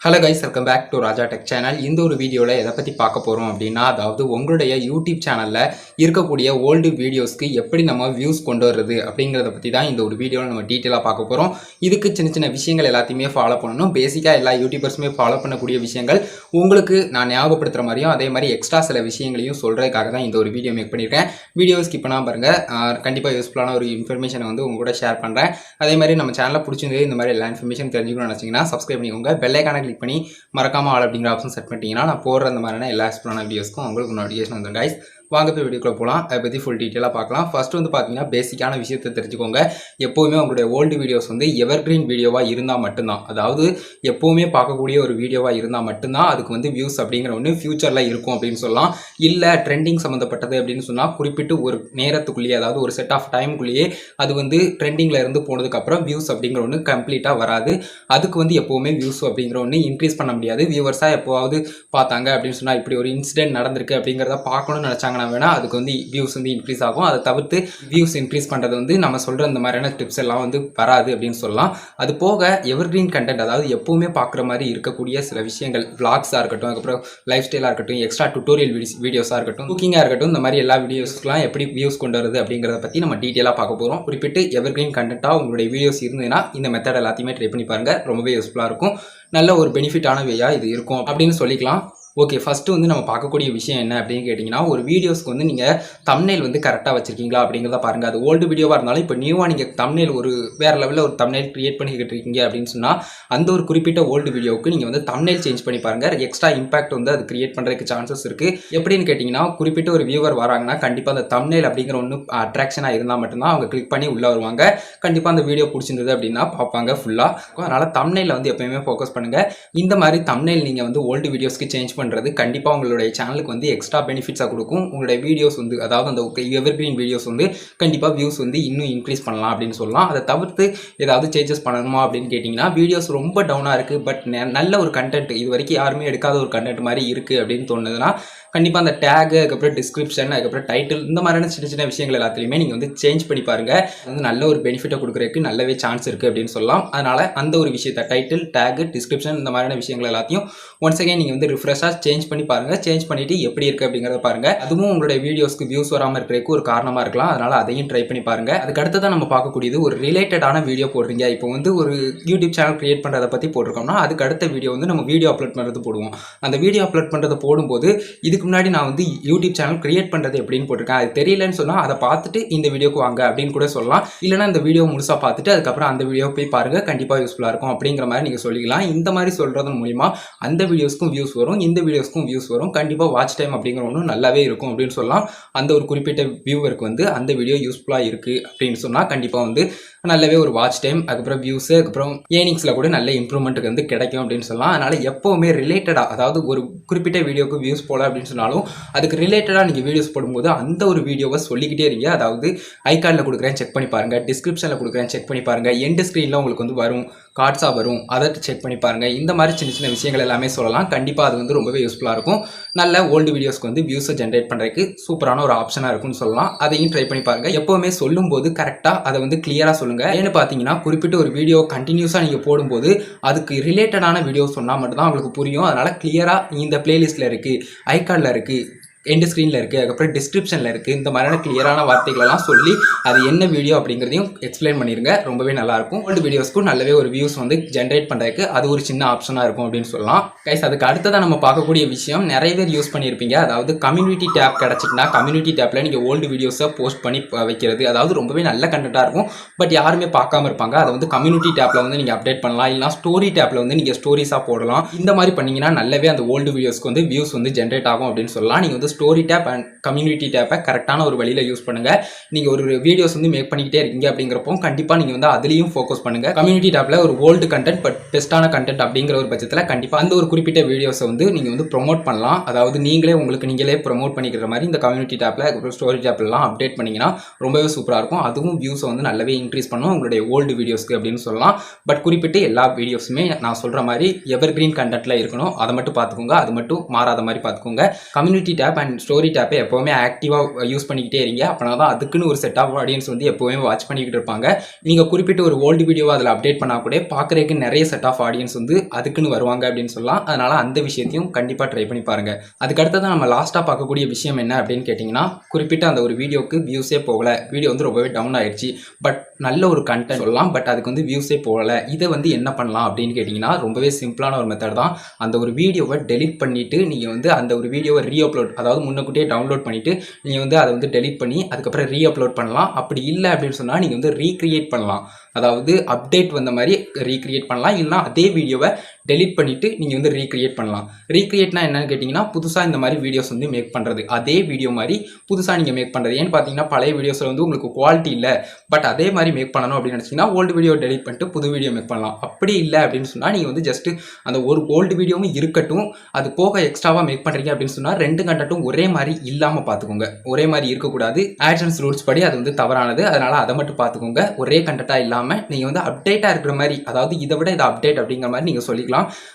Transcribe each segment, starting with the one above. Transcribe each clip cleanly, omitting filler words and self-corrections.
Hello guys, welcome back to Raja tech channel. இந்த ஒரு வீடியோவில் எதை பற்றி பார்க்க போகிறோம் அப்படின்னா, அதாவது உங்களுடைய யூடியூப் சேனலில் இருக்கக்கூடிய ஓல்டு வீடியோஸ்க்கு எப்படி நம்ம வியூஸ் கொண்டு வர்றது அப்படிங்கிறத பற்றி தான் இந்த ஒரு வீடியோவில் நம்ம டீட்டெயிலாக பார்க்க போகிறோம். இதுக்கு சின்ன சின்ன விஷயங்கள் எல்லாத்தையுமே ஃபாலோ பண்ணணும். பேசிக்காக எல்லா யூடியூபர்ஸுமே ஃபாலோ பண்ணக்கூடிய விஷயங்கள் உங்களுக்கு நான் ஞாபகப்படுத்துகிற மாதிரியும் அதே மாதிரி எக்ஸ்ட்ரா சில விஷயங்களையும் சொல்கிறதுக்காக தான் இந்த ஒரு வீடியோ மேக் பண்ணியிருக்கேன். வீடியோ ஸ்கிப் பண்ணாமல் பாருங்கள். கண்டிப்பாக யூஸ்ஃபுல்லான ஒரு இன்ஃபர்மேஷனை வந்து உங்க கூட ஷேர் பண்ணுறேன். அதே மாதிரி நம்ம சேனலில் பிடிச்சிருந்து இந்த மாதிரி எல்லா இன்ஃபர்மேஷன் தெரிஞ்சுக்கணும்னு நினச்சிங்கன்னா சப்ஸ்கிரைப் பண்ணிக்கோங்க. பெல் ஐகானை கிளிக் பண்ணி மறக்காம ஆல் அப்படிங்கிற ஆப்ஷன் செட் பண்ணிட்டீங்கன்னா நான் போடுற அந்த மாதிரியான எல்லா எக்ஸ்ப்ளான வீடியோஸ்க்கும் உங்களுக்கு நோட்டிஃபிகேஷன் வந்துடும். கைஸ், வாங்க போய் வீடியோக்குள்ள போகலாம். அதை பற்றி ஃபுல் டீட்டெயிலாக பார்க்கலாம். ஃபர்ஸ்ட் வந்து பார்த்தீங்கன்னா பேசிக்கான விஷயத்தை தெரிஞ்சுக்கோங்க. எப்போவுமே உங்களுடைய ஓல்டு வீடியோஸ் வந்து எவர்கிரீன் வீடியோவாக இருந்தால் மட்டும்தான், அதாவது எப்போவுமே பார்க்கக்கூடிய ஒரு வீடியோவாக இருந்தால் மட்டும்தான் அதுக்கு வந்து வியூஸ் அப்படிங்கிற ஒன்று ஃபியூச்சரில் இருக்கும் அப்படின்னு சொல்லலாம். இல்லை ட்ரெண்டிங் சம்மந்தப்பட்டது அப்படின்னு சொன்னால் குறிப்பிட்டு ஒரு நேரத்துக்குள்ளேயே, அதாவது ஒரு செட் ஆஃப் டைமுக்குள்ளேயே அது வந்து ட்ரெண்டிங்கில் இருந்து போனதுக்கப்புறம் வியூஸ் அப்படிங்கிற ஒன்று கம்ப்ளீட்டாக வராது. அதுக்கு வந்து எப்போவுமே வியூஸ் அப்படிங்கிற ஒன்று இன்க்ரீஸ் பண்ண முடியாது. வியூவர்ஸாக எப்போவாவது பார்த்தாங்க அப்படின்னு சொன்னால் இப்படி ஒரு இன்சிடென்ட் நடந்திருக்கு அப்படிங்கிறத பார்க்கணும்னு நினச்சாங்க வேணா அதுக்கு வந்து வியூஸ் வந்து இன்க்ரீஸ் ஆகும். அதை தவிர்த்து வியூஸ் இன்க்ரீஸ் பண்ணுறது வந்து நம்ம சொல்கிற இந்த மாதிரியான டிப்ஸ் எல்லாம் வந்து வராது அப்படின்னு சொல்லலாம். அது போக எவர்கிரீன் கண்டென்ட், அதாவது எப்பவுமே பார்க்குற மாதிரி இருக்கக்கூடிய சில விஷயங்கள், விளாக்ஸாக இருக்கட்டும், அதுக்கப்புறம் லைஃப் ஸ்டைலாக இருக்கட்டும், எக்ஸ்ட்ரா டுட்டோரியல் வீடியோஸாக இருக்கட்டும், குக்கிங்காக இருக்கட்டும், இந்த மாதிரி எல்லா வீடியோஸ்க்குலாம் எப்படி வியூஸ் கொண்டு வருது அப்படிங்கிறத பற்றி நம்ம டீட்டெயிலாக பார்க்க போகிறோம். குறிப்பிட்டு எவர்கிரீன் கண்டென்ட்டாக உங்களுடைய வீடியோஸ் இருந்ததுன்னா இந்த மெத்தட் எல்லாத்தையுமே ட்ரை பண்ணி பாருங்கள். ரொம்பவே யூஸ்ஃபுல்லாக இருக்கும். நல்ல ஒரு பெனிஃபிட்டான வேயாக இது இருக்கும் அப்படின்னு சொல்லிக்கலாம். ஓகே, ஃபஸ்ட்டு வந்து நம்ம பார்க்கக்கூடிய விஷயம் என்ன அப்படின்னு கேட்டிங்கன்னா, ஒரு வீடியோஸ்க்கு வந்து நீங்கள் தம்ப்நெயில் வந்து கரெக்டாக வச்சுருக்கீங்களா அப்படிங்கிறத பாருங்கள். அது ஓல்டு வீடியோவாக இருந்தாலும் இப்போ நியூவாக நீங்கள் தம்ப்நெயில் ஒரு வேறு லெவலில் ஒரு தம்ப்நெயில் க்ரியேட் பண்ணிக்கிட்டு இருக்கீங்க அப்படின்னு சொன்னால் அந்த ஒரு குறிப்பிட்ட ஓல்டு வீடியோவுக்கு நீங்கள் வந்து தம்ப்நெயில் சேஞ்ச் பண்ணி பாருங்கள். எக்ஸ்ட்ரா இம்பாக்ட் வந்து அது க்ரியேட் பண்ணுறதுக்கு சான்சஸ் இருக்குது. எப்படின்னு கேட்டிங்கன்னா, குறிப்பிட்ட ஒரு வியூவர் வராங்கன்னா கண்டிப்பாக அந்த தம்ப்நெயில் அப்படிங்கிற ஒன்று அட்ராக்ஷனாக இருந்தால் மட்டும்தான் அவங்க கிளிக் பண்ணி உள்ளே வருவாங்க. கண்டிப்பாக அந்த வீடியோ பிடிச்சிருந்தது அப்படின்னா பார்ப்பாங்க ஃபுல்லாக. அதனால் தம்ப்நெயிலில் வந்து எப்போயுமே ஃபோக்கஸ் பண்ணுங்கள். இந்த மாதிரி தம்ப்நெயில் நீங்கள் வந்து ஓல்டு வீடியோஸ்க்கு சேஞ்ச் பண்ணுறது கண்டிப்பாக உங்களுடைய சேனலுக்கு வந்து எக்ஸ்ட்ரா பெனிஃபிட்ஸாக கொடுக்கும். உங்களுடைய வீடியோஸ் வந்து, அதாவது அந்த எவர்கிரீன் வீடியோஸ் வந்து கண்டிப்பாக வியூஸ் வந்து இன்னும் இன்க்ரீஸ் பண்ணலாம் அப்படின்னு சொல்லலாம். அதை தவிர்த்து ஏதாவது சேஞ்சஸ் பண்ணணுமா அப்படின்னு கேட்டிங்கன்னா, வீடியோஸ் ரொம்ப டவுனாக இருக்குது பட் நல்ல ஒரு கண்டென்ட், இது வரைக்கும் யாருமே எடுக்காத ஒரு கண்டென்ட் மாதிரி இருக்குது அப்படின்னு தோணுதுன்னா கண்டிப்பாக அந்த டேகு, அதுக்கப்புறம் டிஸ்கிரிப்ஷன், அதுக்கப்புறம் டைட்டில், இந்த மாதிரியான சின்ன சின்ன விஷயங்கள் எல்லாத்துலேயுமே நீங்கள் வந்து சேஞ்ச் பண்ணி பாருங்கள். வந்து நல்ல ஒரு பெனிஃபிட்டை கொடுக்குறதுக்கு நல்லாவே சான்ஸ் இருக்குது அப்படின்னு சொல்லலாம். அதனால் அந்த ஒரு விஷயத்தை டைட்டில், டேகு, டிஸ்கிரிப்ஷன், இந்த மாதிரியான விஷயங்கள் எல்லாத்தையும் ஒன்ஸ் அகைன் நீங்கள் வந்து ரிஃப்ரெஷ்ஷாக சேஞ்ச் பண்ணி பாருங்கள். சேஞ்ச் பண்ணிவிட்டு எப்படி இருக்குது அப்படிங்கிறத பாருங்கள். அதுவும் உங்களுடைய வீடியோஸ்க்கு வியூஸ் வராமல் இருக்கிறதுக்கு ஒரு காரணமாக இருக்கலாம். அதனால் அதையும் ட்ரை பண்ணி பாருங்கள். அதுக்கு அடுத்ததான் நம்ம பார்க்கக்கூடியது ஒரு ரிலேட்டடான வீடியோ போடுறீங்க. இப்போ வந்து ஒரு யூடியூப் சேனல் கிரியேட் பண்ணுறதை பற்றி போட்டிருக்கோம்னா அதுக்கு அடுத்த வீடியோ வந்து நம்ம வீடியோ அப்லோட் பண்ணுறது போடுவோம். அந்த வீடியோ அப்லோட் பண்ணுறது போடும்போது இதுக்கு முன்னாடி நான் வந்து யூடியூப் சேனல் கிரியேட் பண்ணுறது எப்படின்னு போட்டிருக்கேன். அது தெரியலன்னு சொன்னால் அதை பார்த்துட்டு இந்த வீடியோக்கு வாங்க அப்படின்னு கூட சொல்லலாம். இல்லைனா இந்த வீடியோ முழுசாக பார்த்துட்டு அதுக்கப்புறம் அந்த வீடியோ போய் பாருங்கள், கண்டிப்பாக யூஸ்ஃபுல்லாக இருக்கும் அப்படிங்கிற மாதிரி நீங்கள் சொல்லிக்கலாம். இந்த மாதிரி சொல்கிறது மூலிமா அந்த வீடியோஸ்க்கும் வியூஸ் வரும், இந்த வீடியோஸ்க்கும் வியூஸ் வரும். கண்டிப்பாக வாட்ச் டைம் அப்படிங்கிற ஒன்று நல்லாவே இருக்கும் அப்படின்னு சொல்லலாம். அந்த ஒரு குறிப்பிட்ட வியூவருக்கு வந்து அந்த வீடியோ யூஸ்ஃபுல்லாக இருக்குது அப்படின்னு சொன்னால் கண்டிப்பாக வந்து நல்லாவே ஒரு வாட்ச் டைம், அதுக்கப்புறம் வியூஸு, அதுக்கப்புறம் ஏர்னிங்ஸில் கூட நல்ல இம்ப்ரூவ்மெண்ட்டுக்கு வந்து கிடைக்கும் அப்படின்னு சொல்லலாம். அதனால் எப்போவுமே ரிலேட்டடாக, அதாவது ஒரு குறிப்பிட்ட வீடியோக்கு வியூஸ் போல அப்படின்னு சொன்னாலும் அதுக்கு ரிலேட்டடாக நீங்கள் வீடியோஸ் போடும்போது அந்த ஒரு வீடியோவை சொல்லிக்கிட்டே இருங்க. அதாவது ஐகார்டில் கொடுக்குறேன் செக் பண்ணி பாருங்கள், டிஸ்கிரிப்ஷனில் கொடுக்குறேன் செக் பண்ணி பாருங்கள், எண்டு ஸ்க்ரீனில் உங்களுக்கு வந்து வரும், கார்ட்ஸாக வரும், அதை செக் பண்ணி பாருங்கள். இந்த மாதிரி சின்ன சின்ன விஷயங்கள் எல்லாமே சொல்லலாம். கண்டிப்பாக அது வந்து ரொம்பவே யூஸ்ஃபுல்லாக இருக்கும். நல்ல ஓல்டு வீடியோஸ்க்கு வந்து வியூஸை ஜென்ரேட் பண்ணுறதுக்கு சூப்பரான ஒரு ஆப்ஷனாக இருக்கும்னு சொல்லலாம். அதையும் ட்ரை பண்ணி பாருங்கள். எப்போவுமே சொல்லும்போது கரெக்டாக அதை வந்து கிளியராக சொல்லுங்கள். ஏன்னு பார்த்தீங்கன்னா, குறிப்பிட்ட ஒரு வீடியோ கண்டினியூஸாக நீங்கள் போடும்போது அதுக்கு ரிலேட்டடான வீடியோ சொன்னால் மட்டும்தான் உங்களுக்கு புரியும். அதனால் கிளியராக இந்த பிளேலிஸ்ட்டில் இருக்குது, ஐகார்டில் இருக்குது, எண்டு ஸ்க்ரீனில் இருக்குது, அதுக்கப்புறம் டிஸ்கிரிப்ஷனில் இருக்குது, இந்த மாதிரியான கிளியரான வார்த்தைகளெல்லாம் சொல்லி அது என்ன வீடியோ அப்படிங்கிறதையும் எக்ஸ்பிளைன் பண்ணிடுங்க. ரொம்பவே நல்லாயிருக்கும். ஓல்டு வீடியோஸ்க்கும் நல்லாவே ஒரு வியூஸ் வந்து ஜென்ரேட் பண்ணுறதுக்கு அது ஒரு சின்ன ஆப்ஷனாக இருக்கும் அப்படின்னு சொல்லலாம். கைஸ், அதுக்கு அடுத்ததான் நம்ம பார்க்கக்கூடிய விஷயம் நிறைய பேர் யூஸ் பண்ணியிருப்பீங்க. அதாவது கம்யூனிட்டி டேப் கிடச்சிட்டுனா கம்யூனிட்டி டேப்பில் நீங்கள் ஓல்டு வீடியோஸை போஸ்ட் பண்ணி வைக்கிறது, அதாவது ரொம்பவே நல்ல கண்டென்ட்டாக இருக்கும் பட் யாருமே பார்க்காம இருப்பாங்க. அதை வந்து கம்யூனிட்டி டேப்பில் வந்து நீங்கள் அப்டேட் பண்ணலாம். இல்லைனா ஸ்டோரி டேப்பில் வந்து நீங்கள் ஸ்டோரிஸாக போடலாம். இந்த மாதிரி பண்ணிங்கன்னா நல்லாவே அந்த ஓல்டு வீடியோஸ்க்கு வந்து வியூஸ் வந்து ஜென்ரேட் ஆகும் அப்படின்னு சொல்லலாம். நீங்கள் வந்து ஸ்டோரி டேப் அண்ட் கம்யூனிட்டி டேப்பை கரெக்டான ஒரு வழியில் யூஸ் பண்ணுங்கள். நீங்கள் ஒரு வீடியோஸ் வந்து மேக் பண்ணிக்கிட்டே இருக்கீங்க அப்படிங்கிறப்போ கண்டிப்பாக நீங்கள் வந்து அதுலேயும் ஃபோக்கஸ் பண்ணுங்கள். கம்யூனிட்டி டேப்பில் ஒரு ஓல்டு கண்டென்ட் பட் பெஸ்ட்டான கண்டென்ட் அப்படிங்கிற ஒரு பட்சத்தில் கண்டிப்பாக அந்த ஒரு குறிப்பிட்ட வீடியோஸை வந்து நீங்கள் வந்து ப்ரொமோட் பண்ணலாம். அதாவது நீங்களே ப்ரொமோட் பண்ணிக்கிற மாதிரி இந்த கம்யூனிட்டி டேப்பில் அப்புறம் ஸ்டோரி டேப்லாம் அப்டேட் பண்ணிங்கன்னா ரொம்பவே சூப்பராக இருக்கும். அதுவும் வியூஸை வந்து நல்லாவே இன்க்ரீஸ் பண்ணும் உங்களுடைய ஓல்டு வீடியோஸ்க்கு அப்படின்னு சொல்லலாம். பட் குறிப்பிட்டு எல்லா வீடியோஸுமே நான் சொல்கிற மாதிரி எவர்கிரீன் கண்டென்ட்டில் இருக்கணும். அதை மட்டும் பார்த்துக்கோங்க. அது மட்டும் மாறாத மாதிரி பார்த்துக்கோங்க. கம்யூனிட்டி டேப் அண்ட் ஸ்டோரி டேப்பை எப்போவுமே ஆக்டிவாக யூஸ் பண்ணிக்கிட்டே இருங்க. அப்படின்னா தான் அதுக்குன்னு ஒரு செட் ஆஃப் ஆடியன்ஸ் வந்து எப்போவுமே வாட்ச் பண்ணிக்கிட்டு இருப்பாங்க. நீங்கள் குறிப்பிட்ட ஒரு ஓல்டு வீடியோவை அதில் அப்டேட் பண்ணால் கூட பார்க்குறதுக்கு நிறைய செட் ஆஃப் ஆடியன்ஸ் வந்து அதுக்குன்னு வருவாங்க அப்படின்னு சொல்லலாம். அதனால் அந்த விஷயத்தையும் கண்டிப்பாக ட்ரை பண்ணி பாருங்கள். அதுக்கடுத்து நம்ம லாஸ்ட்டாக பார்க்கக்கூடிய விஷயம் என்ன அப்படின்னு கேட்டிங்கன்னா, குறிப்பிட்ட அந்த ஒரு வீடியோக்கு வியூஸே போகலை, வீடியோ வந்து ரொம்பவே டவுன் ஆயிடுச்சு, பட் நல்ல ஒரு கண்டென்ட் சொல்லலாம், பட் அதுக்கு வந்து வியூஸே போகலை. இதை வந்து என்ன பண்ணலாம் அப்படின்னு கேட்டிங்கன்னா, ரொம்பவே சிம்பிளான ஒரு மெத்தட் தான். அந்த ஒரு வீடியோவை டெலிட் பண்ணிவிட்டு நீங்கள் வந்து அந்த ஒரு வீடியோவை ரீஅப்லோட், அதாவது முன்னக்கூட்டியே டவுன்லோட் பண்ணிவிட்டு நீங்கள் வந்து அதை வந்து டெலிட் பண்ணி அதுக்கப்புறம் ரீஅப்லோட் பண்ணலாம். அப்படி இல்லை அப்படின்னு சொன்னால் நீங்கள் வந்து ரீக்ரியேட் பண்ணலாம். அதாவது அப்டேட் வந்த மாதிரி ரீக்ரியேட் பண்ணலாம். இல்லைனா அதே வீடியோவை டெலிட் பண்ணிவிட்டு நீங்கள் வந்து ரீக்ரியேட் பண்ணலாம். ரீக்ரியேட்னா என்னன்னு கேட்டிங்கன்னா, புதுசாக இந்த மாதிரி வீடியோஸ் வந்து மேக் பண்ணுறது, அதே வீடியோ மாதிரி புதுசாக நீங்கள் மேக் பண்ணுறது. ஏன்னு பார்த்தீங்கன்னா, பழைய வீடியோஸில் வந்து உங்களுக்கு குவாலிட்டி இல்லை, பட் அதே மாதிரி மேக் பண்ணணும் அப்படின்னு நினச்சிங்கன்னா ஓல்டு வீடியோ டெலிட் பண்ணிட்டு புது வீடியோ மேக் பண்ணலாம். அப்படி இல்லை அப்படின்னு சொன்னால் நீங்கள் வந்து ஜஸ்ட்டு அந்த ஒரு ஓல்டு வீடியோவும் இருக்கட்டும், அது போக எக்ஸ்ட்ராவாக மேக் பண்ணுறீங்க அப்படின்னு சொன்னால் 2 கண்டென்ட்டும் ஒரே மாதிரி இல்லாமல் பார்த்துக்கோங்க. ஒரே மாதிரி இருக்கக்கூடாது. ஆட்சன்ஸ் ரூல்ஸ் படி அது வந்து தவறானது. அதனால் அதை மட்டும் பார்த்துக்கோங்க. ஒரே கண்டென்ட்டாக இல்லாமல் நீங்கள் வந்து அப்டேட்டாக இருக்கிற மாதிரி, அதாவது இதை விட இது அப்டேட் அப்படிங்கிற மாதிரி நீங்கள் சொல்லிக்கலாம்.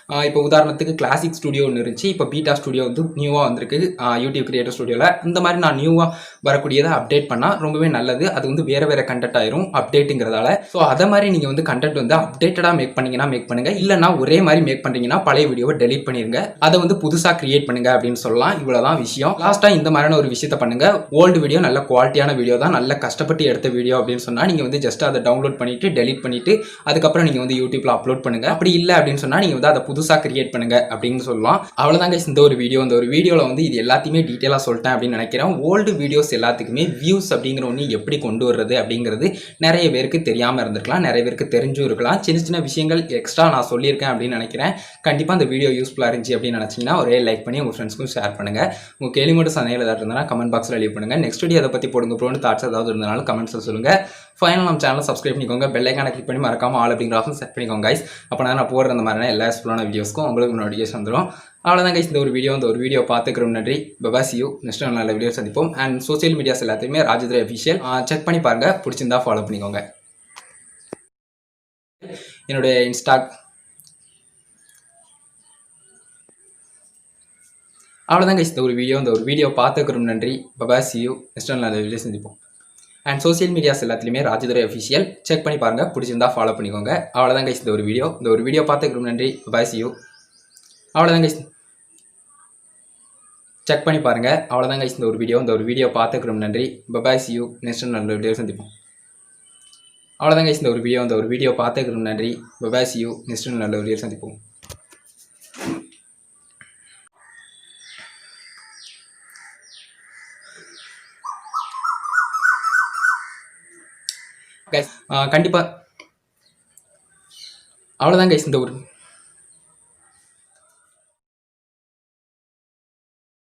இப்போ உதாரணத்துக்கு கிளாசிக் ஸ்டுடியோ ஒன்று இருந்துச்சு, இப்போ பீட்டா ஸ்டுடியோ வந்து நியூவாக வந்திருக்கு யூடியூப் கிரியேட்டர் ஸ்டுடியோவில். இந்த மாதிரி நான் நியூவாக வரக்கூடியதை அப்டேட் பண்ணால் ரொம்பவே நல்லது. அது வந்து வேறு வேறு கண்டென்ட் ஆயிரும் அப்டேட்டுங்கிறதால. ஸோ அதை மாதிரி நீங்கள் வந்து கண்டென்ட் வந்து அப்டேட்டடாக மேக் பண்ணிங்கன்னா மேக் பண்ணுங்கள். இல்லைனா ஒரே மாதிரி மேக் பண்ணுறீங்கன்னா பழைய வீடியோவை டெலிட் பண்ணிடுங்க, அதை வந்து புதுசாக கிரியேட் பண்ணுங்க அப்படின்னு சொல்லலாம். இவ்வளோதான் விஷயம். லாஸ்ட்டாக இந்த மாதிரியான ஒரு விஷயத்தை பண்ணுங்க. ஓல்டு வீடியோ நல்ல குவாலிட்டியான வீடியோ தான், நல்ல கஷ்டப்பட்டு எடுத்த வீடியோ அப்படின்னு சொன்னால் நீங்கள் வந்து ஜஸ்ட் அதை டவுன்லோட் பண்ணிட்டு டெலிட் பண்ணிட்டு அதுக்கப்புறம் நீங்கள் வந்து யூடியூப்ல அப்லோட் பண்ணுங்க. அப்படி இல்லை அப்படின்னு சொன்னால் நீங்கள் வந்து அதை புதுசாக கிரியேட் பண்ணுங்க அப்படின்னு சொல்லலாம். அவ்வளோதாங்க இந்த ஒரு வீடியோ. இந்த ஒரு வீடியோவில் வந்து இது எல்லாத்தையுமே டீட்டெயிலாக சொல்லிட்டேன் அப்படின்னு நினைக்கிறேன். ஓல்டு வீடியோஸ் எல்லாத்துக்குமே வியூஸ் அப்படிங்கிற ஒன்று எப்படி கொண்டு வர்றது அப்படிங்கிறது நிறைய பேருக்கு தெரியாமல் இருந்திருக்கலாம், நிறைய பேருக்கு தெரிஞ்சும் இருக்கலாம். சின்ன சின்ன விஷயங்கள் எக்ஸ்ட்ரா நான் சொல்லியிருக்கேன் அப்படின்னு நினைக்கிறேன். கண்டிப்பாக இந்த வீடியோ யூஸ்ஃபுல்லாக இருந்துச்சு அப்படின்னு நினச்சிங்கன்னா ஒரே லைக் பண்ணி உங்கள் ஃப்ரெண்ட்ஸ்க்கும் ஷேர் பண்ணுங்கள். உங்கள் கேள்வி மட்டும் சந்தேகம் ஏதாவது இருந்தால் கமெண்ட் பாக்ஸில் லீவ் பண்ணுங்கள். நெக்ஸ்ட் வீடியோ அதை பற்றி போடுங்க ப்ரோன்னு தாட்ஸ் ஏதாவது இருந்தாலும் கமெண்ட்ஸில் சொல்லுங்கள். ஃபைனல் நம்ம சேனலை சப்ஸ்கிரைப் பண்ணிக்கோங்க, பெல் ஐக்கானை கிளிக் பண்ணி மறக்காம ஆல் அப்படிங்கிற ஆப்ஷன் செட் பண்ணிக்கோங்க கைஸ். அப்போ நான் போடுற அந்த மாதிரியான எல்லா யூஸ்ஃபுல்லான வீடியோஸ்க்கும் உங்களுக்கு நோட்டிஃபிகேஷன் வந்துடும். அவ்வளோதான் கைஸ் இந்த ஒரு வீடியோ பார்த்துக்கிறோம். நன்றி. Bye see you. நெக்ஸ்ட் நல்ல வீடியோ சந்திப்போம். அண்ட் சோசியல் மீடியாஸ் எல்லாத்தையுமே ராஜதுரை அஃபிஷியல் செக் பண்ணி பாருங்க, பிடிச்சிருந்தா ஃபாலோ பண்ணிக்கோங்க. என்னுடைய அவ்வளோதான் கைஸ் இந்த ஒரு வீடியோ பார்த்துக்கிறோம். நன்றி. Bye see you. நெக்ஸ்ட் நல்ல வீடியோ சந்திப்போம். அண்ட் சோசியல் மீடியாஸ் எல்லாத்துலேயுமே ராஜதுரை அஃபிஷியல் செக் பண்ணி பாருங்கள், பிடிச்சிருந்தா ஃபாலோ பண்ணிக்கோங்க. அவ்வளோதான் கைஸ் இந்த ஒரு வீடியோ பார்த்துக்கிறோம். நன்றி. Bye see you. அவ்வளோதான் கைஸ் செக் பண்ணி பாருங்கள். அவ்வளோதான் கைஸ் இந்த ஒரு வீடியோ பார்த்துக்கிறோம். நன்றி. Bye see you. நெக்ஸ்ட் நல்ல வீடியோ சந்திப்போம். அவ்வளோதான் கைஸ் இந்த ஒரு வீடியோ பார்த்துக்கிறோம். நன்றி. Bye see you. நெக்ஸ்ட் நல்ல வீடியோ சந்திப்போம். கைஸ் கண்டிப்பாக அவ்வளோதான் கைஸ் இந்த